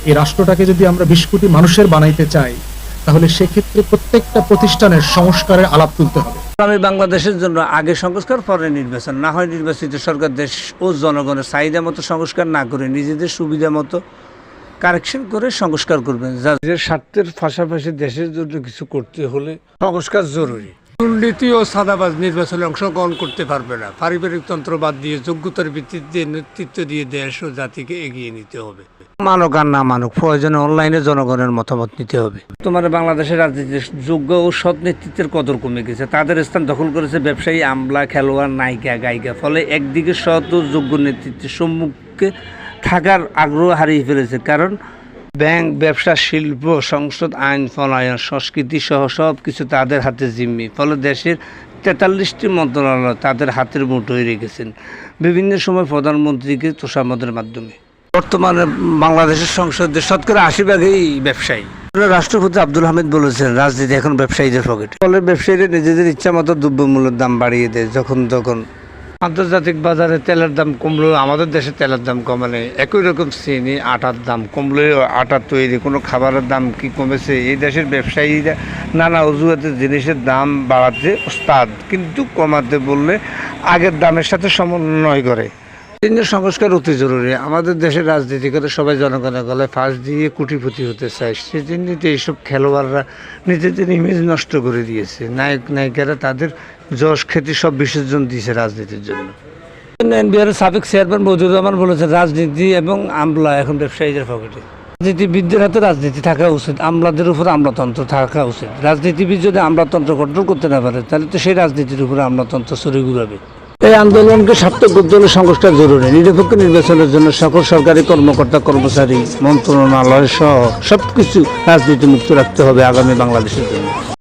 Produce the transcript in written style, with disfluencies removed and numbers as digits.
এই রাষ্ট্রটাকে যদি আমরা 20 কোটি মানুষের বানাইতে চাই, তাহলে সেক্ষেত্রে প্রত্যেকটা প্রতিষ্ঠানের সংস্কারের আলাপ তুলতে হবে। আমি বাংলাদেশের জন্য আগে সংস্কার, পরে নির্বাচন। না হয় নির্বাচিত সরকার দেশ ও জনগণের চাহিদা মতো সংস্কার না করে নিজেদের সুবিধা মতো কারেকশন করে সংস্কার করবেন। নিজের স্বার্থের পাশাপাশি দেশের জন্য কিছু করতে হলে সংস্কার জরুরি। দুর্নীতি ও সাদাবাজ নির্বাচনে অংশগ্রহণ করতে পারবে না। পারিবারিক তন্ত্র বাদ দিয়ে যোগ্যতার ভিত্তিতে নেতৃত্ব দিয়ে দেশ ও জাতিকে এগিয়ে নিতে হবে। মানুক আর না মানুক, প্রয়োজনে অনলাইনে জনগণের মতামত নিতে হবে। তোমার বাংলাদেশের রাজনীতিতে যোগ্য ও সৎ নেতৃত্বের কদর কমে গেছে। তাদের স্থান দখল করেছে ব্যবসায়ী, আমলা, খেলোয়াড়, নায়িকা, গায়িকা। ফলে একদিকে সৎ ও যোগ্য নেতৃত্বের সম্মুখে থাকার আগ্রহ হারিয়ে ফেলেছে। কারণ ব্যাংক, ব্যবসা, শিল্প, সংসদ, আইন প্রণয়ন, সংস্কৃতি সহ সব কিছু তাদের হাতে জিম্মি। ফলে দেশের 43টি মন্ত্রণালয় তাদের হাতের মুঠোয় রেখেছেন, বিভিন্ন সময় প্রধানমন্ত্রীকে তোষামদের মাধ্যমে। বর্তমানে বাংলাদেশের সংসদে শতকরা 80% ব্যবসায়ী। রাষ্ট্রপতি আব্দুল হামিদ বলেছেন, রাজনীতি এখন ব্যবসায়ীদের পকেটে। ফলে ব্যবসায়ীরা নিজেদের ইচ্ছা মতো দ্রব্যমূল্যের দাম বাড়িয়ে দেয় যখন তখন। আন্তর্জাতিক বাজারে তেলের দাম কমলেও আমাদের দেশে তেলের দাম কমে নেই। একই রকম চিনি, আটার দাম কমলেও আটা তৈরি কোনো খাবারের দাম কি কমেছে? এই দেশের ব্যবসায়ীরা নানা অজুহাতে জিনিসের দাম বাড়াতে ওস্তাদ, কিন্তু কমাতে বললে আগের দামের সাথে সমন্বয় করে। সংস্কার অতি জরুরি। আমাদের দেশের রাজনীতি করে সবাই জনগণের গলায় ফাঁস দিয়ে কোটিপতি হতে চায়। সেজন্য এইসব খেলোয়াড়রা নিজেদের ইমেজ নষ্ট করে দিয়েছে। নায়ক নায়িকারা তাদের যশ খ্যাতি সব বিসর্জন দিয়েছে রাজনীতির জন্য। এনবিআরের সাবেক চেয়ারম্যান মজিবুর রহমান বলেছেন, রাজনীতি এবং আমলা এখন ব্যবসায়ীদের পকেটে। রাজনীতিবিদদের হাতে রাজনীতি থাকা উচিত, আমলাদের উপর আমলাতন্ত্র থাকা উচিত। রাজনীতিবিদ যদি আমলাতন্ত্র কন্ট্রোল করতে না পারে, তাহলে তো সেই রাজনীতির উপরে আমলাতন্ত্র ছড়ে ঘুরাবে। এই আন্দোলনকে সার্থক করতে হলে সংস্কার জরুরি। নিরপেক্ষ নির্বাচনের জন্য সকল সরকারি কর্মকর্তা, কর্মচারী, মন্ত্রণালয় সহ সবকিছু রাজনীতি মুক্ত রাখতে হবে আগামী বাংলাদেশের জন্য।